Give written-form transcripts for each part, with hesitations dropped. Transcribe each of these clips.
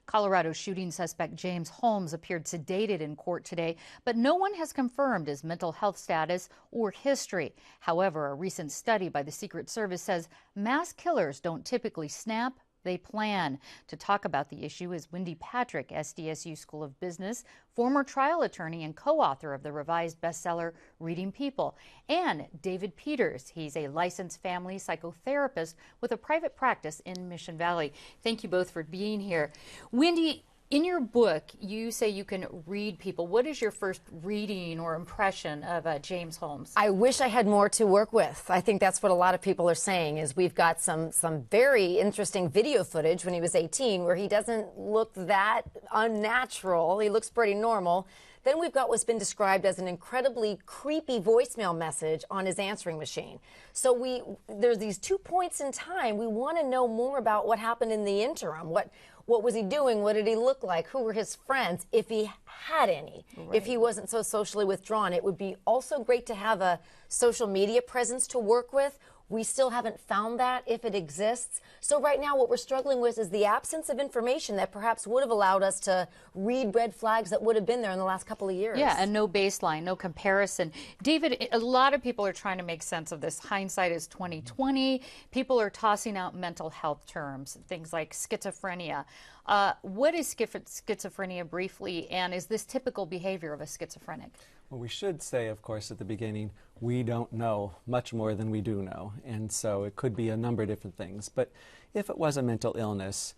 Colorado shooting suspect James Holmes appeared sedated in court today, but no one has confirmed his mental health status or history. However, a recent study by the Secret Service says mass killers don't typically snap. They plan. To talk about the issue is Wendy Patrick, SDSU School of Business, former trial attorney and co-author of the revised bestseller Reading People, and David Peters. He's a licensed family psychotherapist with a private practice in Mission Valley. Thank you both for being here. Wendy, in your book, you say you can read people. What is your first reading or impression of James Holmes? I wish I had more to work with. I think that's what a lot of people are saying, is we've got some very interesting video footage when he was 18 where he doesn't look that unnatural. He looks pretty normal. Then we've got what's been described as an incredibly creepy voicemail message on his answering machine. So there's these 2 points in time. We want to know more about what happened in the interim. What was he doing? What did he look like? Who were his friends, if he had any? Right. If he wasn't so socially withdrawn. It would be also great to have a social media presence to work with. We still haven't found that, if it exists. So right now what we're struggling with is the absence of information that perhaps would have allowed us to read red flags that would have been there in the last couple of years. Yeah, and no baseline, no comparison. David, a lot of people are trying to make sense of this. Hindsight is 2020. People are tossing out mental health terms, things like schizophrenia. What is schizophrenia briefly, and is this typical behavior of a schizophrenic? Well, we should say, of course, at the beginning, we don't know much more than we do know, and so it could be a number of different things. But if it was a mental illness,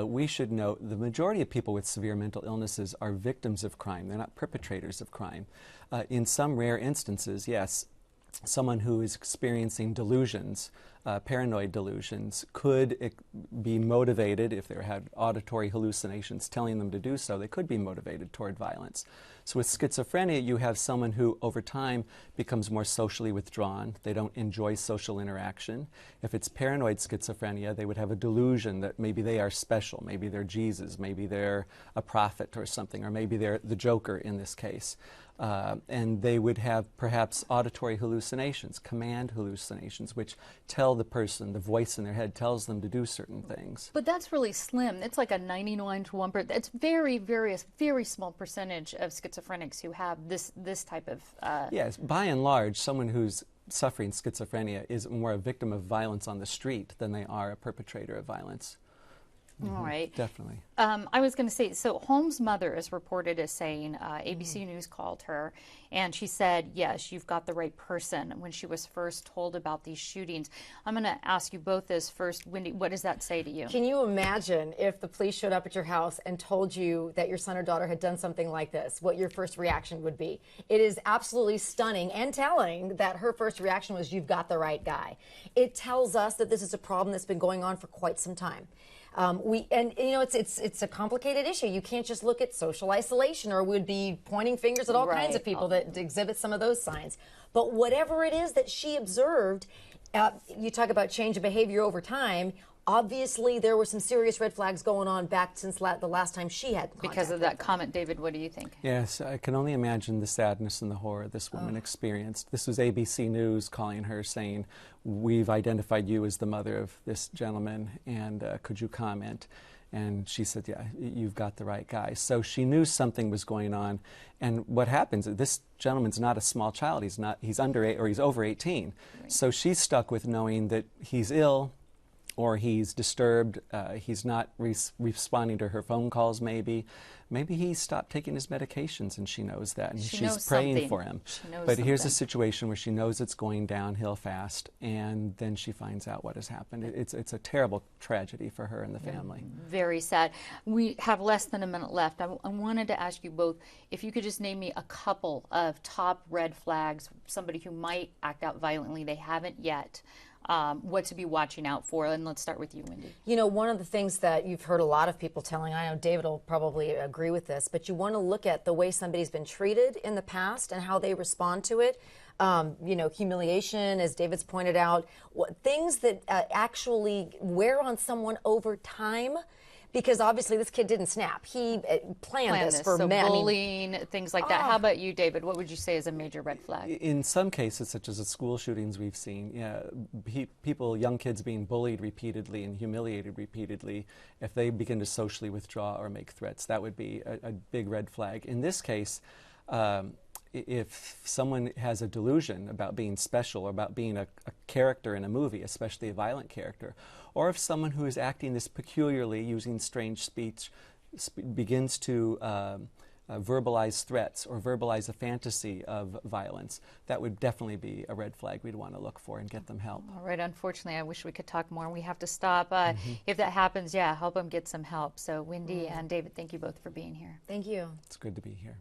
we should note the majority of people with severe mental illnesses are victims of crime. They're not perpetrators of crime. In some rare instances, yes, someone who is experiencing delusions, paranoid delusions, could be motivated, if they had auditory hallucinations telling them to do so, they could be motivated toward violence. So with schizophrenia, you have someone who over time becomes more socially withdrawn. They don't enjoy social interaction. If it's paranoid schizophrenia, they would have a delusion that maybe they are special, maybe they're Jesus, maybe they're a prophet or something, or maybe they're the Joker in this case. And they would have perhaps auditory hallucinations, command hallucinations, which tell the person, the voice in their head tells them to do certain things. But that's really slim. It's like a 99 to 1%. It's very small percentage of schizophrenics who have this type of... Yes, by and large, someone who's suffering schizophrenia is more a victim of violence on the street than they are a perpetrator of violence. All right. Definitely. I was going to say, so Holmes' mother is reported as saying, ABC News called her, and she said, yes, you've got the right person when she was first told about these shootings. I'm going to ask you both this first. Wendy, what does that say to you? Can you imagine if the police showed up at your house and told you that your son or daughter had done something like this, what your first reaction would be? It is absolutely stunning and telling that her first reaction was, you've got the right guy. It tells us that this is a problem that's been going on for quite some time. It's a complicated issue. You can't just look at social isolation, or we'd be pointing fingers at all kinds of people that exhibit some of those signs. But whatever it is that she observed, you talk about change of behavior over time. Obviously, there were some serious red flags going on back since the last time she had contact. Because of that comment, David, what do you think? Yes, I can only imagine the sadness and the horror this woman experienced. This was ABC News calling her saying, we've identified you as the mother of this gentleman, and could you comment? And she said, yeah, you've got the right guy. So she knew something was going on. And what happens, this gentleman's not a small child. He's over 18. Right. So she's stuck with knowing that he's ill, or he's disturbed, he's not responding to her phone calls maybe. Maybe he stopped taking his medications and she knows that, and she's praying for him. But here's a situation where she knows it's going downhill fast, and then she finds out what has happened. It's a terrible tragedy for her and the family. Very sad. We have less than a minute left. I wanted to ask you both if you could just name me a couple of top red flags, somebody who might act out violently, they haven't yet. What to be watching out for, and let's start with you, Wendy. You know, one of the things that you've heard a lot of people telling, I know David will probably agree with this, but you want to look at the way somebody's been treated in the past and how they respond to it. You know, humiliation, as David's pointed out, things that actually wear on someone over time. Because obviously this kid didn't snap. He planned this for so men. bullying, things like that. How about you, David? What would you say is a major red flag? In some cases, such as the school shootings we've seen, people, young kids being bullied repeatedly and humiliated repeatedly, if they begin to socially withdraw or make threats, that would be a big red flag. In this case, if someone has a delusion about being special or about being a character in a movie, especially a violent character, or if someone who is acting this peculiarly, using strange speech, begins to verbalize threats or verbalize a fantasy of violence, that would definitely be a red flag we'd want to look for and get them help. All right, unfortunately, I wish we could talk more. We have to stop. If that happens, help them get some help. So Wendy and David, thank you both for being here. Thank you. It's good to be here.